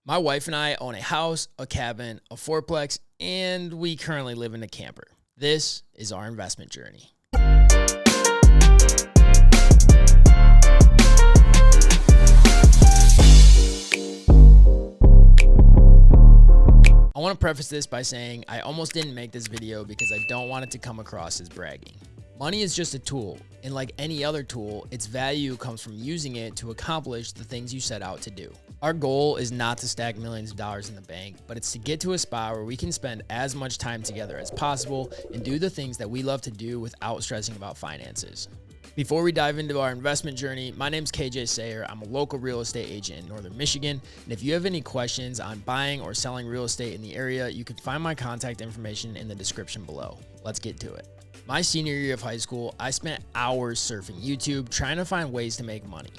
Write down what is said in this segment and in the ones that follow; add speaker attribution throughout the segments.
Speaker 1: My wife and I own a house, a cabin, a fourplex, and we currently live in a camper. This is our investment journey. I want to preface this by saying I almost didn't make this video because I don't want it to come across as bragging. Money is just a tool, and like any other tool, its value comes from using it to accomplish the things you set out to do. Our goal is not to stack millions of dollars in the bank, but it's to get to a spot where we can spend as much time together as possible and do the things that we love to do without stressing about finances. Before we dive into our investment journey, my name's KJ Sayer. I'm a local real estate agent in Northern Michigan. And if you have any questions on buying or selling real estate in the area, you can find my contact information in the description below. Let's get to it. My senior year of high school, I spent hours surfing YouTube trying to find ways to make money.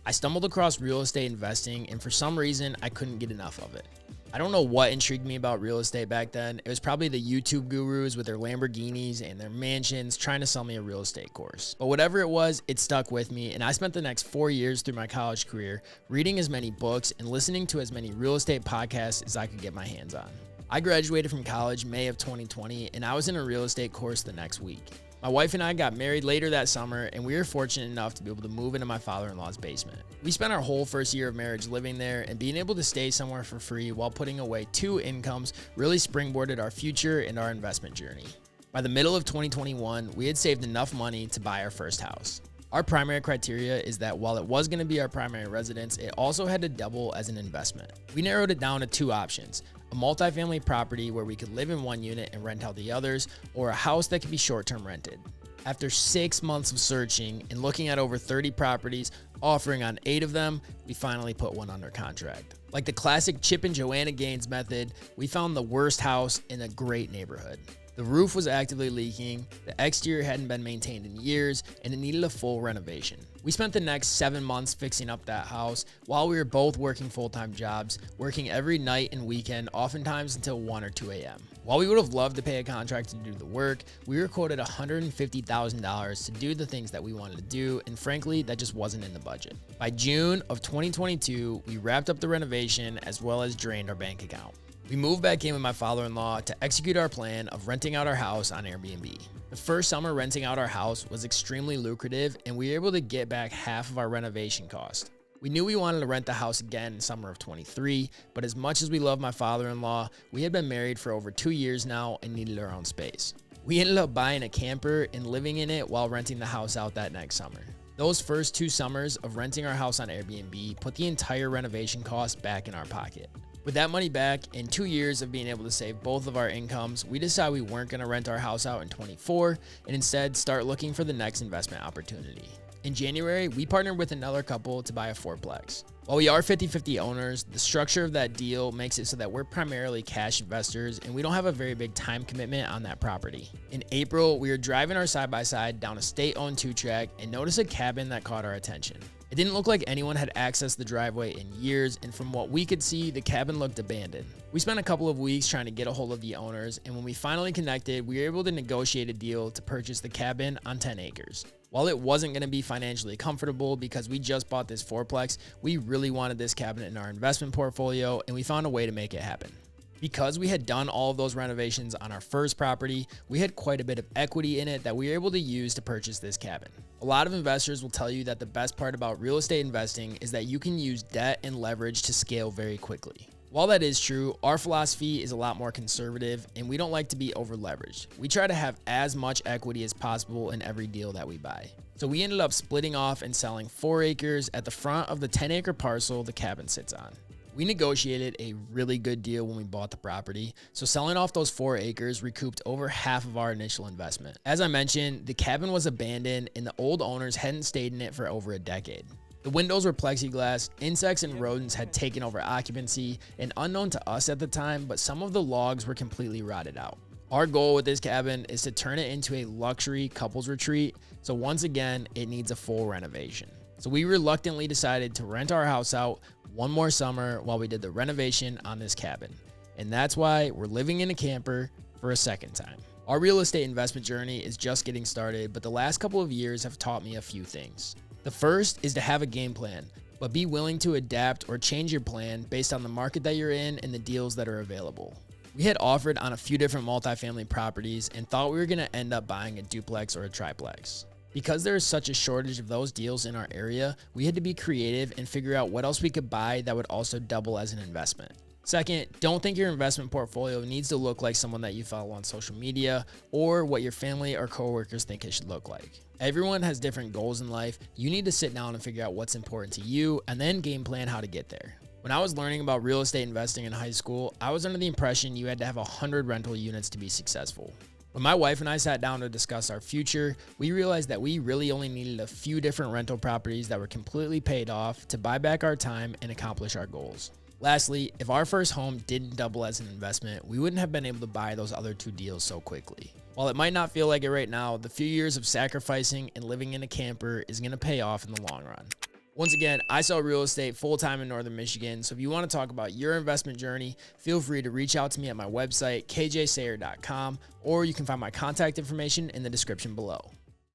Speaker 1: I stumbled across real estate investing, and for some reason, I couldn't get enough of it. I don't know what intrigued me about real estate back then. It was probably the YouTube gurus with their Lamborghinis and their mansions trying to sell me a real estate course. But whatever it was, it stuck with me, and I spent the next 4 years through my college career reading as many books and listening to as many real estate podcasts as I could get my hands on. I graduated from college May of 2020, and I was in a real estate course the next week. My wife and I got married later that summer, and we were fortunate enough to be able to move into my father-in-law's basement. We spent our whole first year of marriage living there, and being able to stay somewhere for free while putting away 2 incomes really springboarded our future and our investment journey. By the middle of 2021, we had saved enough money to buy our first house. Our primary criteria is that while it was going to be our primary residence, it also had to double as an investment. We narrowed it down to 2 options: a multifamily property where we could live in one unit and rent out the others, or a house that could be short-term rented. After 6 months of searching and looking at over 30 properties, offering on 8 of them, we finally put one under contract. Like the classic Chip and Joanna Gaines method, we found the worst house in a great neighborhood. The roof was actively leaking, the exterior hadn't been maintained in years, and it needed a full renovation. We spent the next 7 months fixing up that house while we were both working full-time jobs, working every night and weekend, oftentimes until 1 or 2 a.m. While we would have loved to pay a contractor to do the work, we were quoted $150,000 to do the things that we wanted to do, and frankly, that just wasn't in the budget. By June of 2022, we wrapped up the renovation as well as drained our bank account. We moved back in with my father-in-law to execute our plan of renting out our house on Airbnb. The first summer renting out our house was extremely lucrative, and we were able to get back half of our renovation cost. We knew we wanted to rent the house again in summer of 23, but as much as we love my father-in-law, we had been married for over 2 years now and needed our own space. We ended up buying a camper and living in it while renting the house out that next summer. Those first 2 summers of renting our house on Airbnb put the entire renovation cost back in our pocket. With that money back and 2 years of being able to save both of our incomes, we decided we weren't going to rent our house out in 24 and instead start looking for the next investment opportunity. In January, we partnered with another couple to buy a fourplex. While we are 50-50 owners, the structure of that deal makes it so that we're primarily cash investors and we don't have a very big time commitment on that property. In April, we were driving our side-by-side down a state-owned 2-track and noticed a cabin that caught our attention. It didn't look like anyone had accessed the driveway in years, and from what we could see, the cabin looked abandoned. We spent a couple of weeks trying to get a hold of the owners, and when we finally connected, we were able to negotiate a deal to purchase the cabin on 10 acres. While it wasn't going to be financially comfortable because we just bought this fourplex, we really wanted this cabin in our investment portfolio, and we found a way to make it happen. Because we had done all of those renovations on our first property, we had quite a bit of equity in it that we were able to use to purchase this cabin. A lot of investors will tell you that the best part about real estate investing is that you can use debt and leverage to scale very quickly. While that is true, our philosophy is a lot more conservative and we don't like to be over leveraged. We try to have as much equity as possible in every deal that we buy. So we ended up splitting off and selling 4 acres at the front of the 10-acre parcel the cabin sits on. We negotiated a really good deal when we bought the property, so selling off those 4 acres recouped over half of our initial investment. As I mentioned, the cabin was abandoned and the old owners hadn't stayed in it for over a decade. The windows were plexiglass, insects and rodents had taken over occupancy, and unknown to us at the time, but some of the logs were completely rotted out. Our goal with this cabin is to turn it into a luxury couples retreat, so once again, it needs a full renovation. So we reluctantly decided to rent our house out one more summer while we did the renovation on this cabin. And that's why we're living in a camper for a second time. Our real estate investment journey is just getting started, but the last couple of years have taught me a few things. The first is to have a game plan, but be willing to adapt or change your plan based on the market that you're in and the deals that are available. We had offered on a few different multifamily properties and thought we were going to end up buying a duplex or a triplex. Because there is such a shortage of those deals in our area, we had to be creative and figure out what else we could buy that would also double as an investment. Second, don't think your investment portfolio needs to look like someone that you follow on social media or what your family or coworkers think it should look like. Everyone has different goals in life. You need to sit down and figure out what's important to you and then game plan how to get there. When I was learning about real estate investing in high school, I was under the impression you had to have 100 rental units to be successful. When my wife and I sat down to discuss our future, we realized that we really only needed a few different rental properties that were completely paid off to buy back our time and accomplish our goals. Lastly, if our first home didn't double as an investment, we wouldn't have been able to buy those other two deals so quickly. While it might not feel like it right now, the few years of sacrificing and living in a camper is going to pay off in the long run. Once again, I sell real estate full-time in Northern Michigan, so if you want to talk about your investment journey, feel free to reach out to me at my website, kjsayer.com, or you can find my contact information in the description below.